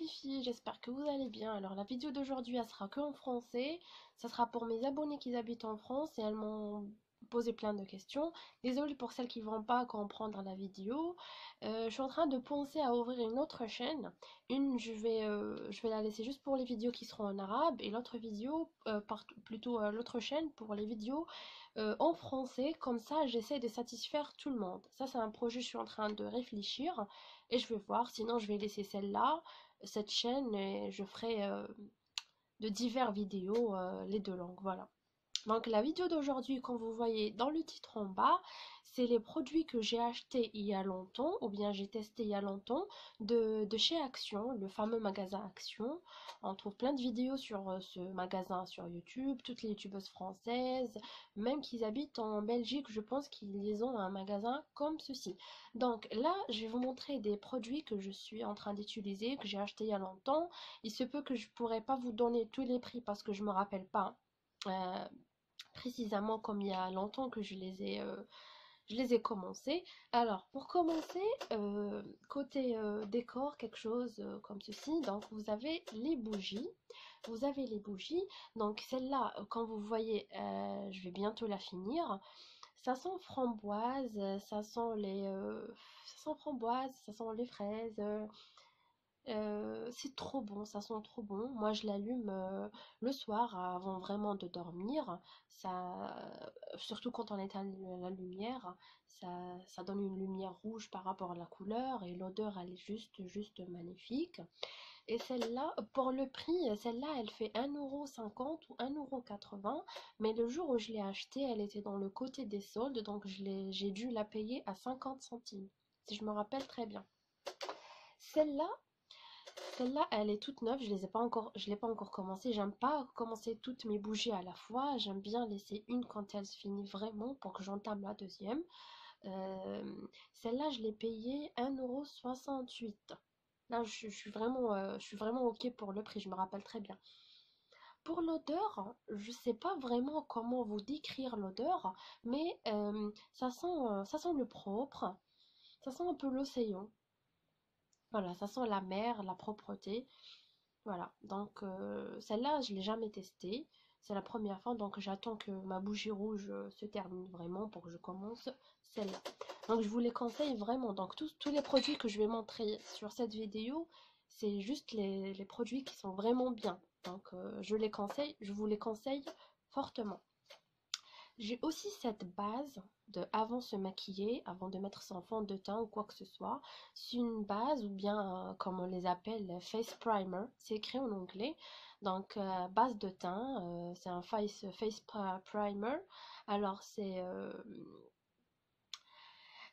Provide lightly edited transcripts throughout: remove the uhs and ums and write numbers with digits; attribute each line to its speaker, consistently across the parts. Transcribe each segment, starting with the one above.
Speaker 1: les filles, j'espère que vous allez bien. Alors la vidéo d'aujourd'hui elle sera que en français, ça sera pour mes abonnés qui habitent en France et elles m'ont posé plein de questions. Désolée pour celles qui ne vont pas comprendre la vidéo. Je suis en train de penser à ouvrir une autre chaîne. Je vais la laisser juste pour les vidéos qui seront en arabe et l'autre vidéo, plutôt l'autre chaîne pour les vidéos en français. Comme ça j'essaie de satisfaire tout le monde. Ça c'est un projet, je suis en train de réfléchir. Et je vais voir, sinon je vais laisser celle-là, cette chaîne, et je ferai de divers vidéos, les deux langues, voilà. Donc la vidéo d'aujourd'hui, comme vous voyez dans le titre en bas, c'est les produits que j'ai achetés il y a longtemps, ou bien j'ai testé il y a longtemps, de chez Action, le fameux magasin Action. On trouve plein de vidéos sur ce magasin sur YouTube, toutes les youtubeuses françaises, même qu'ils habitent en Belgique, je pense qu'ils ont un magasin comme ceci. Donc là, je vais vous montrer des produits que je suis en train d'utiliser, que j'ai acheté il y a longtemps. Il se peut que je pourrais pas vous donner tous les prix parce que je me rappelle pas. euh, Précisément comme il y a longtemps que je les ai commencés. Alors, pour commencer, côté décor, quelque chose comme ceci. Donc, vous avez les bougies. Vous avez les bougies. Donc, celle-là, quand vous voyez, je vais bientôt la finir. Ça sent framboise, ça sent framboise, ça sent les fraises. C'est trop bon, ça sent trop bon. Moi, je l'allume le soir avant vraiment de dormir. Surtout quand on éteint la lumière, ça donne une lumière rouge par rapport à la couleur et l'odeur, elle est juste magnifique. Et celle-là, pour le prix, celle-là, elle fait 1,50 € ou 1,80 €. Mais le jour où je l'ai achetée, elle était dans le côté des soldes, donc j'ai dû la payer à 50 centimes, si je me rappelle très bien. Celle-là, Celle-là, elle est toute neuve, je l'ai pas encore commencé. J'aime pas commencer toutes mes bougies à la fois. J'aime bien laisser une quand elle se finit vraiment pour que j'entame la deuxième. Celle-là, je l'ai payée 1,68 €. Là, je suis vraiment OK pour le prix, je me rappelle très bien. Pour l'odeur, je sais pas vraiment comment vous décrire l'odeur, mais ça sent le propre, ça sent un peu l'océan. Voilà, ça sent la mer, la propreté. Voilà, donc celle-là, je l'ai jamais testée. C'est la première fois, donc j'attends que ma bougie rouge se termine vraiment pour que je commence celle-là. Donc je vous les conseille vraiment. Donc tous les produits que je vais montrer sur cette vidéo, c'est juste les produits qui sont vraiment bien. Donc je vous les conseille fortement. J'ai aussi cette base de avant se maquiller, avant de mettre son fond de teint ou quoi que ce soit. C'est une base ou bien comme on les appelle face primer, c'est écrit en anglais. Donc base de teint, c'est un primer. Alors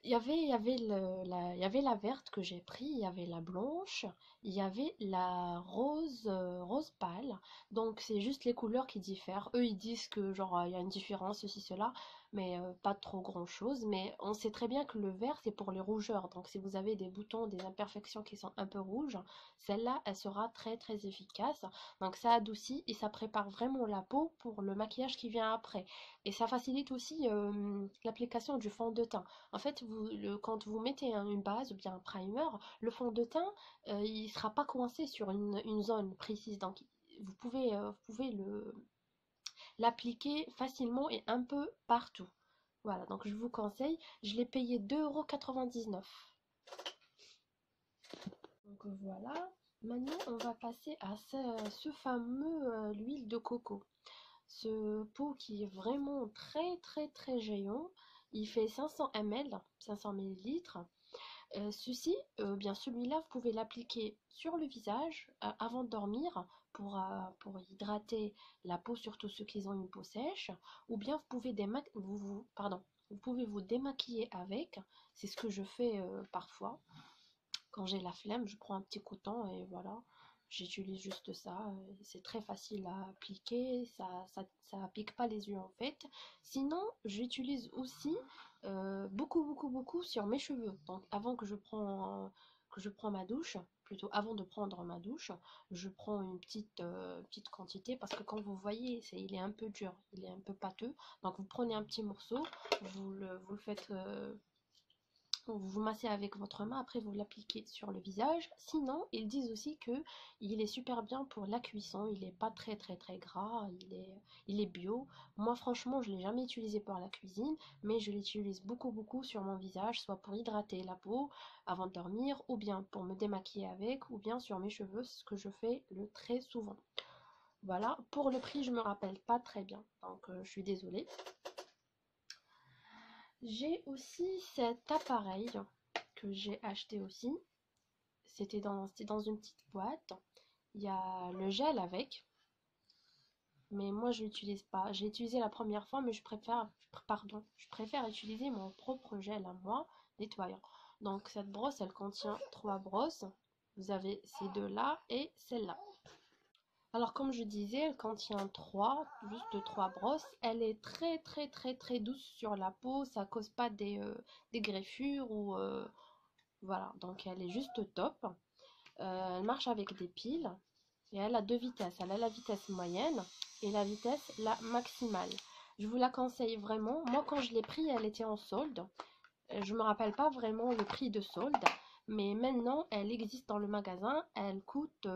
Speaker 1: il y avait la verte que j'ai pris, il y avait la blanche, il y avait la rose, rose pâle. Donc c'est juste les couleurs qui diffèrent. Eux ils disent que genre il y a une différence, ceci, cela, mais pas trop grand chose. Mais on sait très bien que le vert c'est pour les rougeurs. Donc si vous avez des boutons, des imperfections qui sont un peu rouges, celle-là elle sera très efficace. Donc ça adoucit et ça prépare vraiment la peau pour le maquillage qui vient après. Et ça facilite aussi l'application du fond de teint. En fait, quand vous mettez une base ou bien un primer, le fond de teint, il ne sera pas coincé sur une zone précise. Donc, vous pouvez l'appliquer facilement et un peu partout. Voilà, donc je vous conseille. Je l'ai payé 2,99 €. Donc voilà. Maintenant, on va passer à ce fameux l'huile de coco. Ce pot qui est vraiment très géant. Il fait 500 ml, 500 millilitres. Bien celui-là, vous pouvez l'appliquer sur le visage avant de dormir pour hydrater la peau, surtout ceux qui ont une peau sèche. Ou bien vous pouvez vous démaquiller avec. C'est ce que je fais parfois. Quand j'ai la flemme, je prends un petit coton et voilà, j'utilise juste ça. C'est très facile à appliquer, ça pique pas les yeux en fait. Sinon, j'utilise aussi beaucoup sur mes cheveux. Donc avant que je prends ma douche, plutôt avant de prendre ma douche, je prends une petite quantité parce que quand vous voyez, il est un peu dur, il est un peu pâteux. Donc vous prenez un petit morceau, vous le faites vous massez avec votre main, après vous l'appliquez sur le visage. Sinon, ils disent aussi que il est super bien pour la cuisson, il est pas très gras, il est bio. Moi franchement, je l'ai jamais utilisé pour la cuisine, mais je l'utilise beaucoup sur mon visage, soit pour hydrater la peau avant de dormir, ou bien pour me démaquiller avec, ou bien sur mes cheveux, ce que je fais le très souvent. Voilà, pour le prix, je me rappelle pas très bien, donc je suis désolée. J'ai aussi cet appareil que j'ai acheté aussi. C'était dans une petite boîte. Il y a le gel avec, mais moi je l'utilise pas. J'ai utilisé la première fois, mais je préfère utiliser mon propre gel à moi, nettoyant. Donc cette brosse, elle contient 3 brosses. Vous avez ces deux-là et celle-là. Alors comme je disais, elle contient juste 3 brosses. Elle est très douce sur la peau. Ça cause pas des greffures ou voilà. Donc elle est juste top. Elle marche avec des piles et elle a 2 vitesses. Elle a la vitesse moyenne et la vitesse maximale. Je vous la conseille vraiment. Moi quand je l'ai pris, elle était en solde. Je me rappelle pas vraiment le prix de solde, mais maintenant elle existe dans le magasin. Elle coûte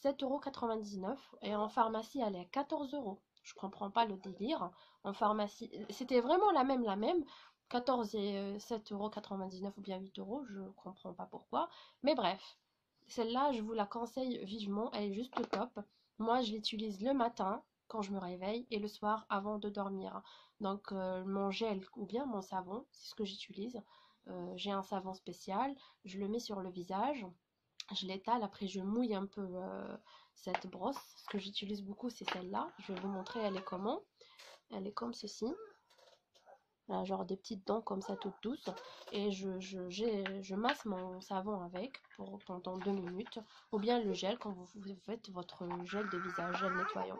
Speaker 1: 7,99 € et en pharmacie elle est à 14 euros. Je comprends pas le délire. En pharmacie, c'était vraiment la même. 14 et 7,99 € ou bien 8 euros, je comprends pas pourquoi. Mais bref, celle-là, je vous la conseille vivement, elle est juste top. Moi, je l'utilise le matin quand je me réveille et le soir avant de dormir. Donc, mon gel ou bien mon savon, c'est ce que j'utilise. J'ai un savon spécial, je le mets sur le visage, je l'étale, après je mouille un peu cette brosse. Ce que j'utilise beaucoup, c'est celle-là. Je vais vous montrer, elle est comment. Elle est comme ceci. Voilà, genre des petites dents comme ça toutes douces et je masse mon savon avec pendant 2 minutes ou bien le gel quand vous faites votre gel de visage, gel nettoyant.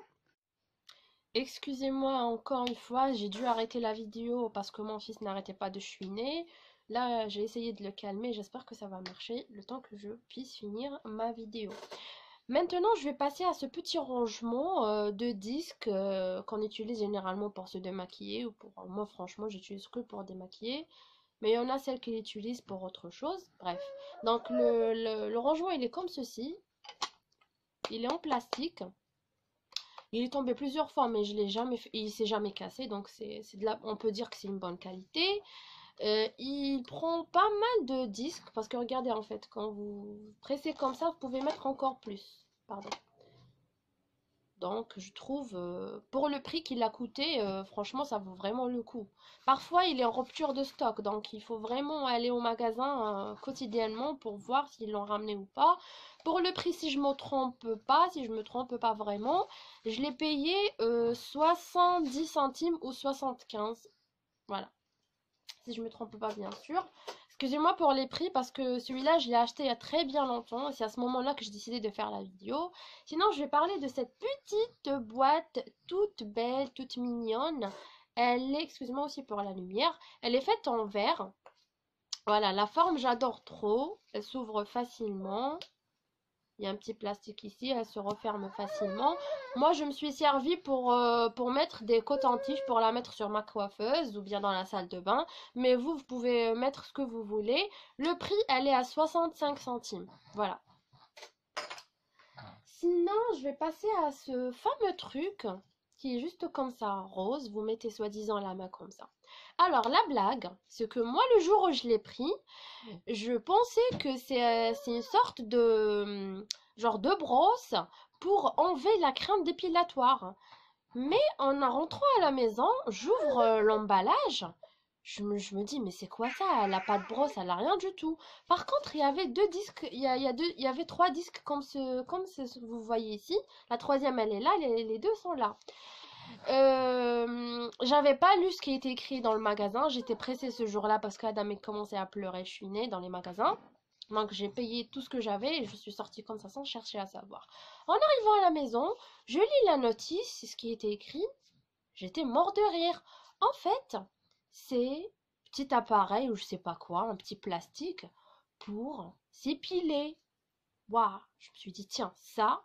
Speaker 1: Excusez-moi encore une fois, j'ai dû arrêter la vidéo parce que mon fils n'arrêtait pas de chouiner. Là, j'ai essayé de le calmer, j'espère que ça va marcher le temps que je puisse finir ma vidéo. Maintenant, je vais passer à ce petit rangement de disques qu'on utilise généralement pour se démaquiller ou pour moi, franchement, j'utilise que pour démaquiller. Mais il y en a celles qui l'utilisent pour autre chose. Bref. Donc, le rangement, il est comme ceci. Il est en plastique. Il est tombé plusieurs fois, mais je l'ai jamais fait, il s'est jamais cassé. Donc, on peut dire que c'est une bonne qualité. Il prend pas mal de disques parce que regardez en fait quand vous pressez comme ça vous pouvez mettre encore plus, pardon. Donc je trouve pour le prix qu'il a coûté franchement ça vaut vraiment le coup. Parfois il est en rupture de stock donc il faut vraiment aller au magasin quotidiennement pour voir s'ils l'ont ramené ou pas. Pour le prix si je me trompe pas vraiment, je l'ai payé 70 centimes ou 75, voilà, si je me trompe pas bien sûr. Excusez-moi pour les prix parce que celui-là je l'ai acheté il y a très bien longtemps et c'est à ce moment-là que j'ai décidé de faire la vidéo. Sinon je vais parler de cette petite boîte toute belle, toute mignonne. Elle est, excusez-moi aussi pour la lumière, elle est faite en verre. Voilà, la forme j'adore trop, elle s'ouvre facilement. Il y a un petit plastique ici, elle se referme facilement. Moi, je me suis servi pour mettre des cotons-tiges, pour la mettre sur ma coiffeuse ou bien dans la salle de bain. Mais vous pouvez mettre ce que vous voulez. Le prix, elle est à 65 centimes. Voilà. Sinon, je vais passer à ce fameux truc qui est juste comme ça, rose. Vous mettez soi-disant la main comme ça. Alors, la blague, c'est que moi, le jour où je l'ai pris, je pensais que c'est une sorte de genre de brosse pour enlever la crème dépilatoire. Mais en rentrant à la maison, j'ouvre l'emballage. Je me dis, mais c'est quoi ça? Elle a pas de brosse, elle a rien du tout. Par contre, il y avait 2 disques, il y avait 3 disques comme ce que vous voyez ici. La troisième, elle est là, les deux sont là. J'avais pas lu ce qui était écrit dans le magasin. J'étais pressée ce jour-là parce qu'Adam commençait à pleurer. Je suis née dans les magasins. Donc j'ai payé tout ce que j'avais et je suis sortie comme ça sans chercher à savoir. En arrivant à la maison, je lis la notice, c'est ce qui était écrit. J'étais mort de rire. En fait, c'est un petit appareil ou je sais pas quoi, un petit plastique pour s'épiler. Waouh, je me suis dit tiens, ça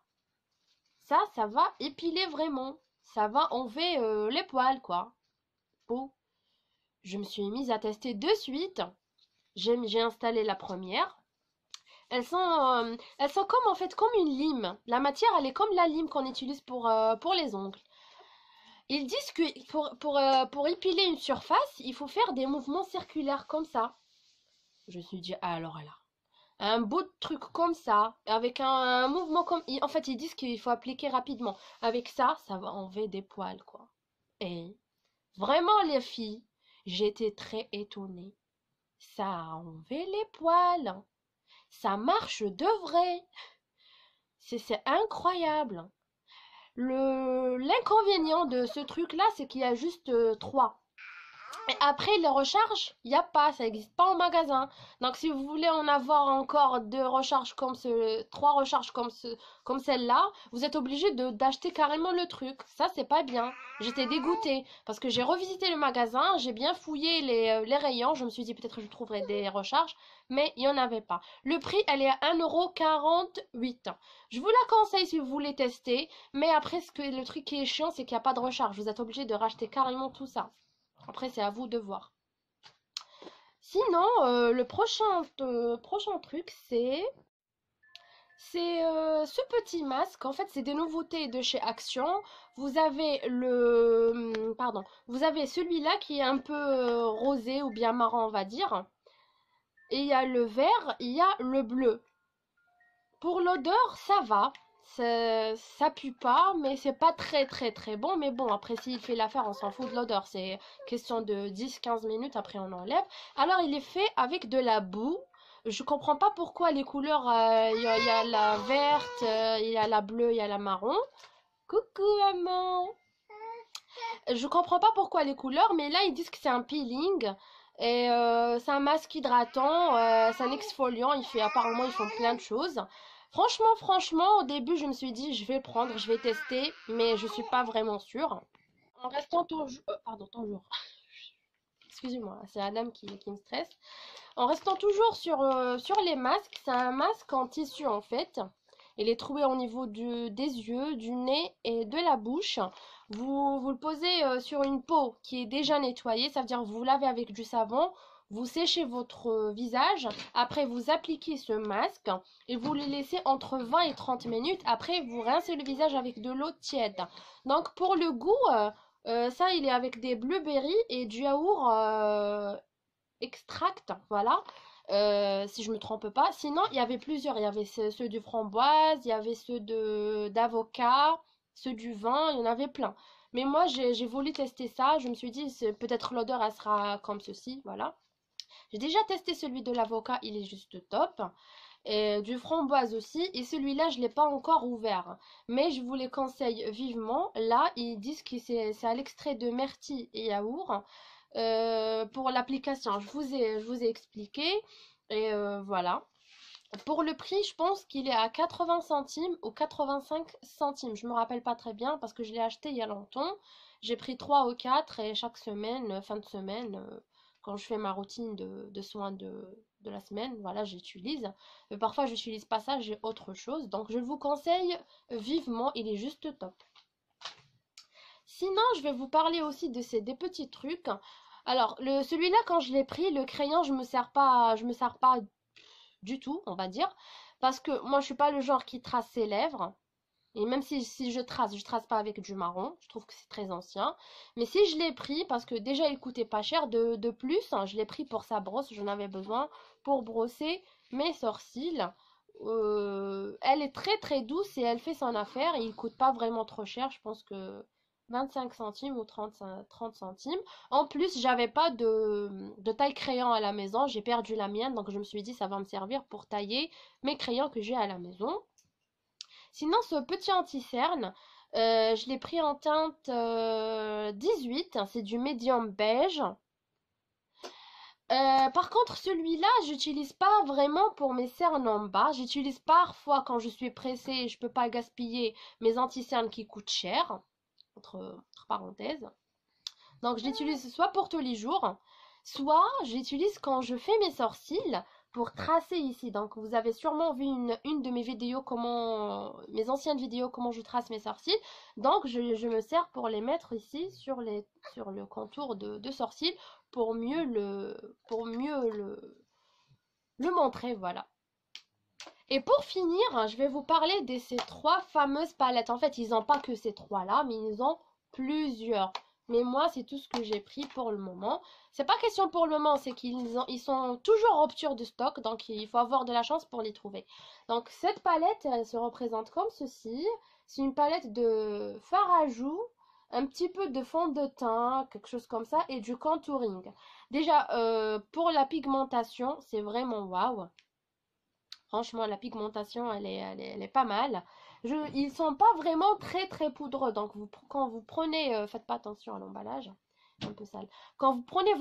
Speaker 1: va épiler vraiment. Ça va enlever les poils, quoi. Bon, je me suis mise à tester de suite. J'ai installé la première. Elles sont comme en fait comme une lime. La matière, elle est comme la lime qu'on utilise pour les ongles. Ils disent que pour épiler une surface, il faut faire des mouvements circulaires comme ça. Je me suis dit, ah, alors là, un beau truc comme ça, avec un mouvement comme... En fait, ils disent qu'il faut appliquer rapidement. Avec ça, ça va enlever des poils, quoi. Et vraiment, les filles, j'étais très étonnée. Ça a enlevé les poils. Ça marche de vrai. C'est incroyable. L'inconvénient de ce truc-là, c'est qu'il y a juste trois. Et après, les recharges, il n'y a pas, ça n'existe pas en magasin. Donc, si vous voulez en avoir encore deux recharges comme trois recharges comme celle-là, vous êtes obligé d'acheter carrément le truc. Ça, c'est pas bien. J'étais dégoûtée parce que j'ai revisité le magasin, j'ai bien fouillé les rayons. Je me suis dit peut-être que je trouverais des recharges, mais il n'y en avait pas. Le prix, elle est à 1,48 €. Je vous la conseille si vous voulez tester, mais après, le truc qui est chiant, c'est qu'il n'y a pas de recharge. Vous êtes obligé de racheter carrément tout ça. Après, c'est à vous de voir. Sinon, le prochain truc, c'est ce petit masque. En fait, c'est des nouveautés de chez Action. Vous avez pardon, vous avez celui-là qui est un peu rosé ou bien marron, on va dire. Et il y a le vert, il y a le bleu. Pour l'odeur, ça va. Ça pue pas, mais c'est pas très très très bon. Mais bon, après, s'il fait l'affaire, on s'en fout de l'odeur. C'est question de 10-15 minutes, après on enlève. Alors, il est fait avec de la boue. Je comprends pas pourquoi les couleurs, il y a la verte, il y a la bleue, il y a la marron. Coucou, maman. Je comprends pas pourquoi les couleurs, mais là, ils disent que c'est un peeling. Et c'est un masque hydratant, c'est un exfoliant. Apparemment, ils font plein de choses. Franchement, au début, je me suis dit, je vais le prendre, je vais tester, mais je suis pas vraiment sûre. En restant toujours, pardon, toujours. Excusez-moi, c'est Adam qui me stresse. En restant toujours sur les masques, c'est un masque en tissu en fait. Il est trouvé au niveau des yeux, du nez et de la bouche. Vous le posez sur une peau qui est déjà nettoyée, ça veut dire que vous lavez avec du savon, vous séchez votre visage, après vous appliquez ce masque et vous le laissez entre 20 et 30 minutes. Après, vous rincez le visage avec de l'eau tiède. Donc pour le goût, ça il est avec des blueberries et du yaourt extract, voilà. Si je me trompe pas. Sinon, il y avait plusieurs. Il y avait ceux du framboise, il y avait ceux d'avocat, ceux du vin, il y en avait plein. Mais moi, j'ai voulu tester ça. Je me suis dit, peut-être l'odeur, elle sera comme ceci, voilà. J'ai déjà testé celui de l'avocat, il est juste top. Et du framboise aussi. Et celui-là, je ne l'ai pas encore ouvert. Mais je vous les conseille vivement. Là, ils disent que c'est à l'extrait de myrtille et yaourt. Pour l'application, je vous ai expliqué. Et voilà. Pour le prix, je pense qu'il est à 80 centimes ou 85 centimes. Je me rappelle pas très bien parce que je l'ai acheté il y a longtemps. J'ai pris 3 ou 4 et chaque semaine, fin de semaine, quand je fais ma routine de soins de la semaine, voilà, j'utilise. Parfois, je n'utilise pas ça, j'ai autre chose. Donc, je vous conseille vivement, il est juste top. Sinon, je vais vous parler aussi des petits trucs. Alors, celui-là, quand je l'ai pris, le crayon, je me sers pas du tout, on va dire. Parce que moi, je suis pas le genre qui trace ses lèvres. Et même si je trace pas avec du marron. Je trouve que c'est très ancien. Mais si je l'ai pris, parce que déjà, il coûtait pas cher. De plus, hein, je l'ai pris pour sa brosse. J'en avais besoin pour brosser mes sourcils. Elle est très très douce et elle fait son affaire. Et il coûte pas vraiment trop cher. Je pense que 25 centimes ou 30 centimes. En plus, j'avais pas de taille crayon à la maison. J'ai perdu la mienne. Donc, je me suis dit, ça va me servir pour tailler mes crayons que j'ai à la maison. Sinon, ce petit anti-cerne, je l'ai pris en teinte 18. C'est du médium beige. Par contre, celui-là, j'utilise pas vraiment pour mes cernes en bas. J'utilise parfois quand je suis pressée et je peux pas gaspiller mes anti-cernes qui coûtent cher. Entre parenthèses. Donc, je l'utilise soit pour tous les jours, soit j'utilise quand je fais mes sourcils pour tracer ici. Donc, vous avez sûrement vu une de mes vidéos, mes anciennes vidéos, comment je trace mes sourcils. Donc, je me sers pour les mettre ici sur le contour de sourcils pour mieux le montrer, voilà. Et pour finir, je vais vous parler de ces trois fameuses palettes. En fait, ils n'ont pas que ces trois-là, mais ils ont plusieurs. Mais moi, c'est tout ce que j'ai pris pour le moment. C'est pas question pour le moment, c'est ils sont toujours en rupture de stock, donc il faut avoir de la chance pour les trouver. Donc cette palette, elle se représente comme ceci. C'est une palette de fard à joues, un petit peu de fond de teint, quelque chose comme ça, et du contouring. Déjà, pour la pigmentation, c'est vraiment waouh. Franchement, la pigmentation, elle est pas mal. Ils sont pas vraiment très poudreux. Donc, quand vous prenez, faites pas attention à l'emballage, un peu sale. Quand vous prenez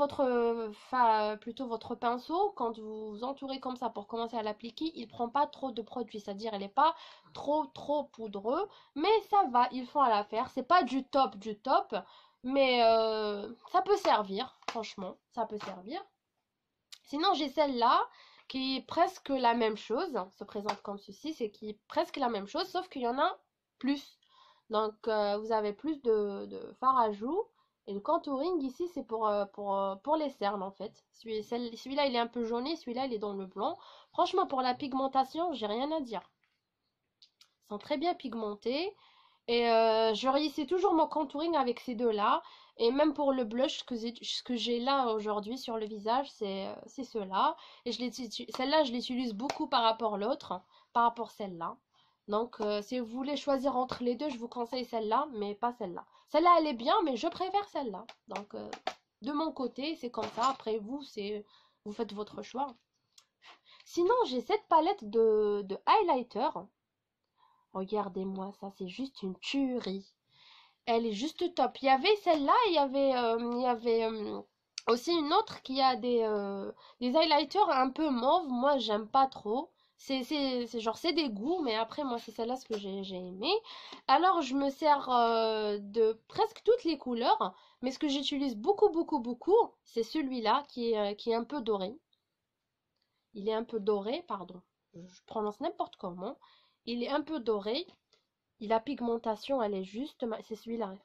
Speaker 1: plutôt votre pinceau, quand vous entourez comme ça pour commencer à l'appliquer, il prend pas trop de produit. C'est-à-dire, elle est pas trop poudreux. Mais ça va, ils font à l'affaire. C'est pas du top. Mais ça peut servir, franchement, ça peut servir. Sinon, j'ai celle-là qui est presque la même chose, se présente comme ceci, c'est qui est presque la même chose, sauf qu'il y en a plus. Donc, vous avez plus de fard à joues. Et le contouring ici, c'est pour les cernes en fait. Celui-là, il est un peu jauné, celui-là, il est dans le blanc. Franchement, pour la pigmentation, j'ai rien à dire. Ils sont très bien pigmentés. Et je réussis toujours mon contouring avec ces deux-là. Et même pour le blush, ce que j'ai là aujourd'hui sur le visage, c'est ceux-là. Et celle-là, je l'utilise beaucoup par rapport à l'autre, par rapport à celle-là. Donc, si vous voulez choisir entre les deux, je vous conseille celle-là, mais pas celle-là. Celle-là, elle est bien, mais je préfère celle-là. Donc, de mon côté, c'est comme ça. Après, vous faites votre choix. Sinon, j'ai cette palette de highlighter. Regardez-moi ça, c'est juste une tuerie. Elle est juste top. Il y avait celle-là, il y avait aussi une autre qui a des highlighters un peu mauve. Moi, j'aime pas trop. C'est genre, c'est des goûts, mais après, moi, c'est celle-là ce que j'ai aimé. Alors, je me sers de presque toutes les couleurs, mais ce que j'utilise beaucoup, c'est celui-là qui est un peu doré. Il est un peu doré, pardon. Je prononce n'importe comment. Il est un peu doré. La pigmentation, elle est juste, c'est celui-là.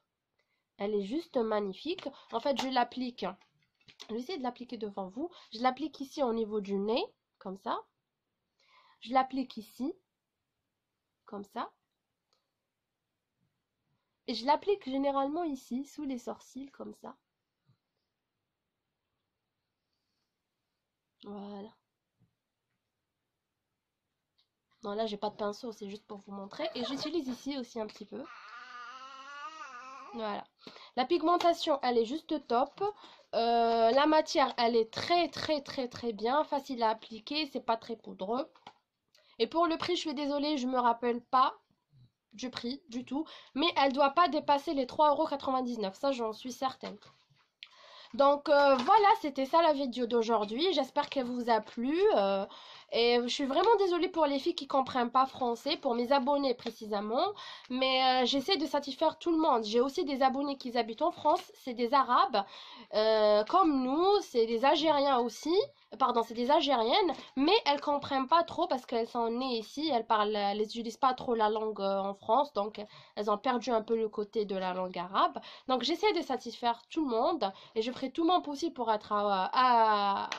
Speaker 1: Elle est juste magnifique. En fait, je l'applique. Je vais essayer de l'appliquer devant vous. Je l'applique ici au niveau du nez, comme ça. Je l'applique ici, comme ça. Et je l'applique généralement ici, sous les sourcils, comme ça. Voilà. Non, là, j'ai pas de pinceau, c'est juste pour vous montrer. Et j'utilise ici aussi un petit peu. Voilà. La pigmentation, elle est juste top. La matière, elle est très bien. Facile à appliquer, c'est pas très poudreux. Et pour le prix, je suis désolée, je me rappelle pas du prix du tout. Mais elle doit pas dépasser les 3,99 €. Ça, j'en suis certaine. Donc voilà, c'était ça la vidéo d'aujourd'hui. J'espère qu'elle vous a plu. Et je suis vraiment désolée pour les filles qui comprennent pas français, pour mes abonnés précisément. Mais j'essaie de satisfaire tout le monde. J'ai aussi des abonnés qui habitent en France, c'est des Arabes comme nous, c'est des Algériens aussi. Pardon, c'est des Algériennes, mais elles comprennent pas trop parce qu'elles sont nées ici, elles n'utilisent pas trop la langue en France, donc elles ont perdu un peu le côté de la langue arabe. Donc j'essaie de satisfaire tout le monde et je ferai tout mon possible pour être à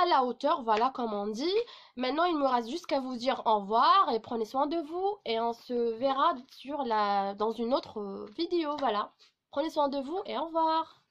Speaker 1: la hauteur, voilà comme on dit. Maintenant, il me reste juste qu'à vous dire au revoir et prenez soin de vous et on se verra dans une autre vidéo, voilà. Prenez soin de vous et au revoir.